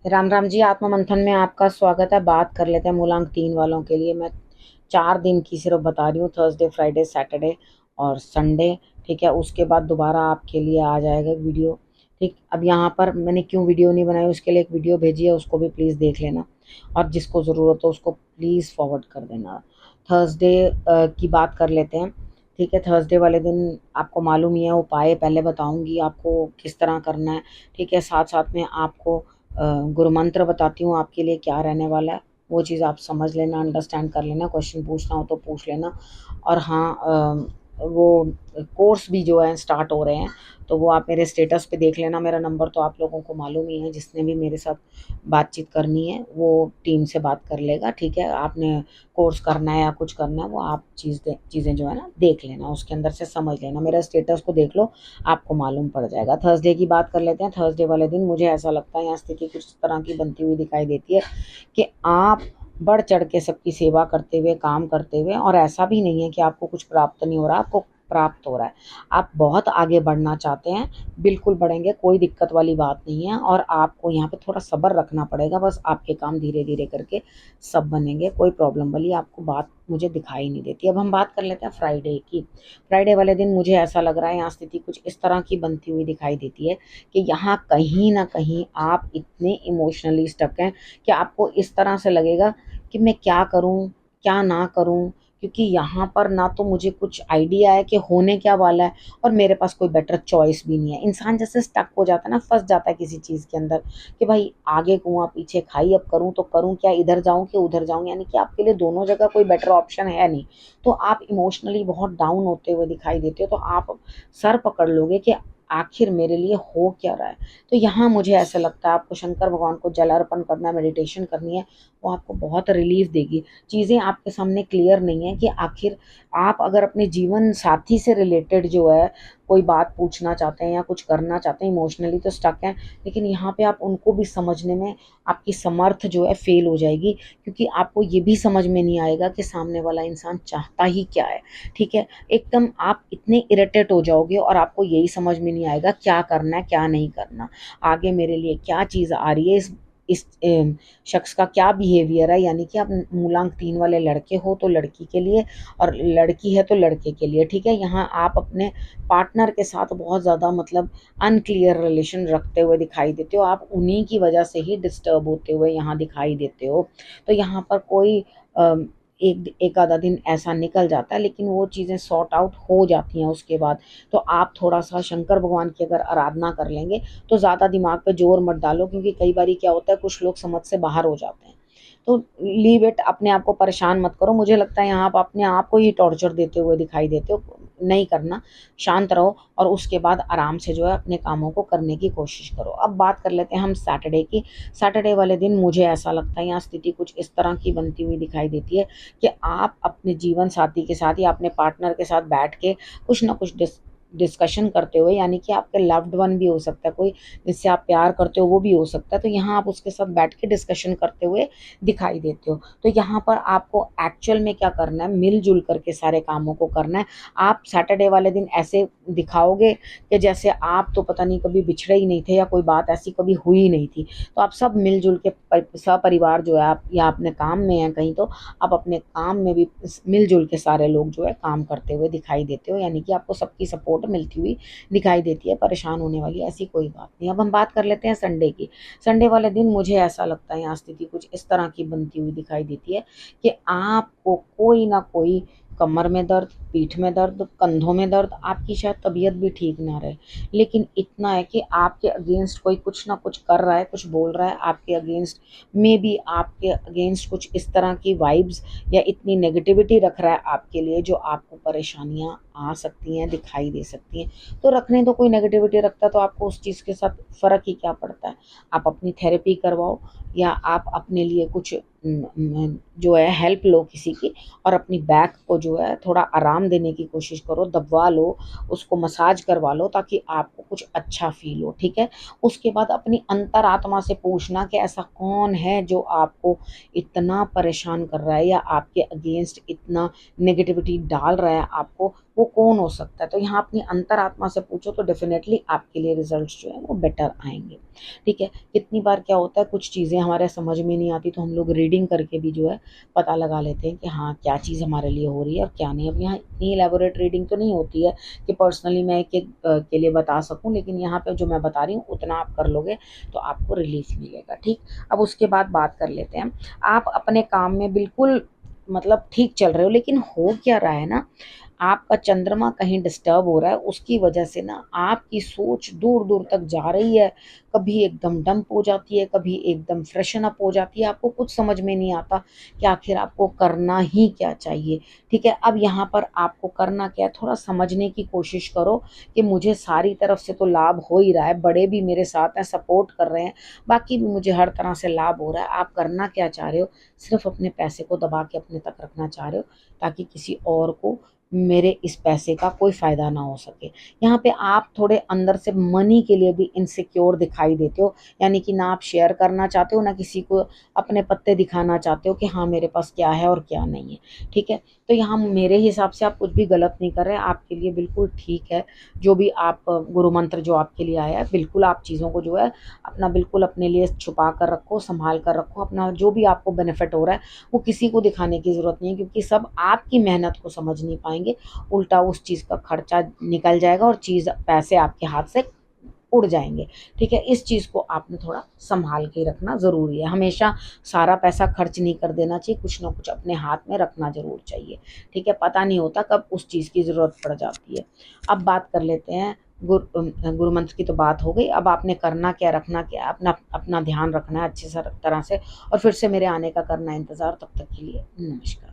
राम राम जी। आत्मा मंथन में आपका स्वागत है। बात कर लेते हैं मूलांक 3 वालों के लिए। मैं 4 दिन की सिर्फ बता रही हूँ, थर्सडे फ्राइडे सैटरडे और संडे। ठीक है, उसके बाद दोबारा आपके लिए आ जाएगा वीडियो। ठीक, अब यहाँ पर मैंने क्यों वीडियो नहीं बनाई, उसके लिए एक वीडियो भेजी है, उसको भी प्लीज़ देख लेना और जिसको ज़रूरत हो उसको प्लीज़ फॉरवर्ड कर देना। थर्सडे की बात कर लेते हैं। ठीक है, थर्सडे वाले दिन आपको मालूम ही है, उपाय पहले बताऊंगी आपको किस तरह करना है। ठीक है, साथ साथ में आपको गुरु मंत्र बताती हूँ आपके लिए क्या रहने वाला है। वो चीज़ आप समझ लेना, अंडरस्टैंड कर लेना, क्वेश्चन पूछना हो तो पूछ लेना। और हाँ, वो कोर्स भी जो है स्टार्ट हो रहे हैं, तो वो आप मेरे स्टेटस पे देख लेना। मेरा नंबर तो आप लोगों को मालूम ही है, जिसने भी मेरे साथ बातचीत करनी है वो टीम से बात कर लेगा। ठीक है, आपने कोर्स करना है या कुछ करना है, वो आप चीज़ें जो है ना देख लेना, उसके अंदर से समझ लेना। मेरा स्टेटस को देख लो, आपको मालूम पड़ जाएगा। थर्सडे की बात कर लेते हैं। थर्सडे वाले दिन मुझे ऐसा लगता है यहाँ स्थिति कुछ इस तरह की बनती हुई दिखाई देती है कि आप बढ़ चढ़ के सबकी सेवा करते हुए, काम करते हुए, और ऐसा भी नहीं है कि आपको कुछ प्राप्त नहीं हो रहा, आपको प्राप्त हो रहा है। आप बहुत आगे बढ़ना चाहते हैं, बिल्कुल बढ़ेंगे, कोई दिक्कत वाली बात नहीं है। और आपको यहाँ पे थोड़ा सब्र रखना पड़ेगा, बस आपके काम धीरे धीरे करके सब बनेंगे। कोई प्रॉब्लम वाली आपको बात मुझे दिखाई नहीं देती। अब हम बात कर लेते हैं फ्राइडे की। फ्राइडे वाले दिन मुझे ऐसा लग रहा है यहाँ स्थिति कुछ इस तरह की बनती हुई दिखाई देती है कि यहाँ कहीं ना कहीं आप इतने इमोशनली स्टक हैं कि आपको इस तरह से लगेगा कि मैं क्या करूँ, क्या ना करूँ। क्योंकि यहाँ पर ना तो मुझे कुछ आइडिया है कि होने क्या वाला है, और मेरे पास कोई बेटर चॉइस भी नहीं है। इंसान जैसे स्टक हो जाता है ना, फंस जाता है किसी चीज़ के अंदर कि भाई आगे कुआं पीछे खाई, अब करूँ तो करूँ क्या, इधर जाऊँ कि उधर जाऊँ। यानी कि आपके लिए दोनों जगह कोई बेटर ऑप्शन है नहीं। तो आप इमोशनली बहुत डाउन होते हुए दिखाई देते हो, तो आप सर पकड़ लोगे कि आखिर मेरे लिए हो क्या रहा है। तो यहाँ मुझे ऐसा लगता है आपको शंकर भगवान को जल अर्पण करना है, मेडिटेशन करनी है, वो आपको बहुत रिलीफ देगी। चीज़ें आपके सामने क्लियर नहीं है कि आखिर आप अगर अपने जीवन साथी से रिलेटेड जो है कोई बात पूछना चाहते हैं या कुछ करना चाहते हैं, इमोशनली तो स्टक हैं, लेकिन यहाँ पे आप उनको भी समझने में आपकी समर्थ जो है फेल हो जाएगी। क्योंकि आपको ये भी समझ में नहीं आएगा कि सामने वाला इंसान चाहता ही क्या है। ठीक है, एकदम आप इतने इरिटेट हो जाओगे और आपको यही समझ में नहीं आएगा क्या करना है क्या नहीं करना, आगे मेरे लिए क्या चीज़ आ रही है, इस शख्स का क्या बिहेवियर है। यानी कि आप मूलांक 3 वाले लड़के हो तो लड़की के लिए, और लड़की है तो लड़के के लिए। ठीक है, यहाँ आप अपने पार्टनर के साथ बहुत ज़्यादा मतलब अनक्लियर रिलेशन रखते हुए दिखाई देते हो। आप उन्हीं की वजह से ही डिस्टर्ब होते हुए यहाँ दिखाई देते हो। तो यहाँ पर कोई एक आधा दिन ऐसा निकल जाता है, लेकिन वो चीज़ें सॉर्ट आउट हो जाती हैं उसके बाद। तो आप थोड़ा सा शंकर भगवान की अगर आराधना कर लेंगे तो ज़्यादा दिमाग पे जोर मत डालो, क्योंकि कई बारी क्या होता है कुछ लोग समझ से बाहर हो जाते हैं। तो लीव इट, अपने आप को परेशान मत करो। मुझे लगता है यहाँ आप अपने आप को ही टॉर्चर देते हुए दिखाई देते हो। नहीं करना, शांत रहो और उसके बाद आराम से जो है अपने कामों को करने की कोशिश करो। अब बात कर लेते हैं हम सैटरडे की। सैटरडे वाले दिन मुझे ऐसा लगता है यहाँ स्थिति कुछ इस तरह की बनती हुई दिखाई देती है कि आप अपने जीवन साथी के साथ या अपने पार्टनर के साथ बैठ के कुछ ना कुछ डिस्कशन करते हुए, यानी कि आपके लव्ड वन भी हो सकता है, कोई जिससे आप प्यार करते हो वो भी हो सकता है, तो यहाँ आप उसके साथ बैठ के डिस्कशन करते हुए दिखाई देते हो। तो यहाँ पर आपको एक्चुअल में क्या करना है, मिलजुल करके सारे कामों को करना है। आप सैटरडे वाले दिन ऐसे दिखाओगे कि जैसे आप तो पता नहीं कभी बिछड़े ही नहीं थे या कोई बात ऐसी कभी हुई नहीं थी। तो आप सब मिलजुल के सपरिवार जो है, आप या अपने काम में हैं कहीं, तो आप अपने काम में भी मिलजुल के सारे लोग जो है काम करते हुए दिखाई देते हो। यानी कि आपको सबकी सपोर्ट मिलती हुई दिखाई देती है, परेशान होने वाली ऐसी कोई बात नहीं। अब हम बात कर लेते हैं संडे की। संडे वाले दिन मुझे ऐसा लगता है यहाँ स्थिति कुछ इस तरह की बनती हुई दिखाई देती है कि आपको कोई ना कोई कमर में दर्द, पीठ में दर्द, कंधों में दर्द, आपकी शायद तबीयत भी ठीक ना रहे, लेकिन इतना है कि आपके अगेंस्ट कोई कुछ ना कुछ कर रहा है, कुछ बोल रहा है आपके अगेंस्ट, मे बी आपके अगेंस्ट कुछ इस तरह की वाइब्स या इतनी नेगेटिविटी रख रहा है आपके लिए, जो आपको परेशानियां आ सकती हैं, दिखाई दे सकती हैं। तो रखने तो कोई नेगेटिविटी रखता है तो आपको उस चीज़ के साथ फ़र्क ही क्या पड़ता है। आप अपनी थेरेपी करवाओ या आप अपने लिए कुछ जो है हेल्प लो किसी की, और अपनी बैक को जो है थोड़ा आराम देने की कोशिश करो, दबवा लो, उसको मसाज करवा लो, ताकि आपको कुछ अच्छा फील हो। ठीक है, उसके बाद अपनी अंतरात्मा से पूछना कि ऐसा कौन है जो आपको इतना परेशान कर रहा है या आपके अगेंस्ट इतना नेगेटिविटी डाल रहा है आपको, वो कौन हो सकता है। तो यहाँ अपनी अंतरात्मा से पूछो तो डेफिनेटली आपके लिए रिजल्ट्स जो है वो बेटर आएंगे। ठीक है, कितनी बार क्या होता है, कुछ चीज़ें हमारे समझ में नहीं आती तो हम लोग रीडिंग करके भी जो है पता लगा लेते हैं कि हाँ क्या चीज़ हमारे लिए हो रही है और क्या नहीं। अब यहाँ इतनी एलेबोरेट रीडिंग तो नहीं होती है कि पर्सनली मैं एक एक के लिए बता सकूं, लेकिन यहाँ पे जो मैं बता रही हूँ उतना आप कर लोगे तो आपको रिलीफ मिलेगा। ठीक, अब उसके बाद बात कर लेते हैं। आप अपने काम में बिल्कुल मतलब ठीक चल रहे हो, लेकिन हो क्या रहा है ना, आपका चंद्रमा कहीं डिस्टर्ब हो रहा है, उसकी वजह से ना आपकी सोच दूर दूर तक जा रही है। कभी एकदम डंप हो जाती है, कभी एकदम फ्रेशन अप हो जाती है, आपको कुछ समझ में नहीं आता कि आखिर आपको करना ही क्या चाहिए। ठीक है, अब यहाँ पर आपको करना क्या है, थोड़ा समझने की कोशिश करो कि मुझे सारी तरफ से तो लाभ हो ही रहा है, बड़े भी मेरे साथ हैं, सपोर्ट कर रहे हैं, बाकी भी मुझे हर तरह से लाभ हो रहा है। आप करना क्या चाह रहे हो, सिर्फ अपने पैसे को दबा के अपने तक रखना चाह रहे हो ताकि किसी और को मेरे इस पैसे का कोई फ़ायदा ना हो सके। यहाँ पे आप थोड़े अंदर से मनी के लिए भी इनसिक्योर दिखाई देते हो, यानी कि ना आप शेयर करना चाहते हो, ना किसी को अपने पत्ते दिखाना चाहते हो कि हाँ मेरे पास क्या है और क्या नहीं है। ठीक है, तो यहाँ मेरे हिसाब से आप कुछ भी गलत नहीं कर रहे हैं, आपके लिए बिल्कुल ठीक है। जो भी आप गुरु मंत्र जो आपके लिए आया है, बिल्कुल आप चीज़ों को जो है अपना बिल्कुल अपने लिए छुपा कर रखो, संभाल कर रखो। अपना जो भी आपको बेनिफिट हो रहा है वो किसी को दिखाने की ज़रूरत नहीं है, क्योंकि सब आपकी मेहनत को समझ नहीं पाएंगे। उल्टा उस चीज़ का खर्चा निकल जाएगा और चीज़ पैसे आपके हाथ से उड़ जाएंगे। ठीक है, इस चीज़ को आपने थोड़ा संभाल के रखना ज़रूरी है। हमेशा सारा पैसा खर्च नहीं कर देना चाहिए, कुछ ना कुछ अपने हाथ में रखना ज़रूर चाहिए। ठीक है, पता नहीं होता कब उस चीज़ की ज़रूरत पड़ जाती है। अब बात कर लेते हैं गुरु मंत्र की तो बात हो गई। अब आपने करना क्या, रखना क्या, अपना अपना ध्यान रखना है अच्छी तरह से, और फिर से मेरे आने का करना है इंतज़ार। तब तक के लिए नमस्कार।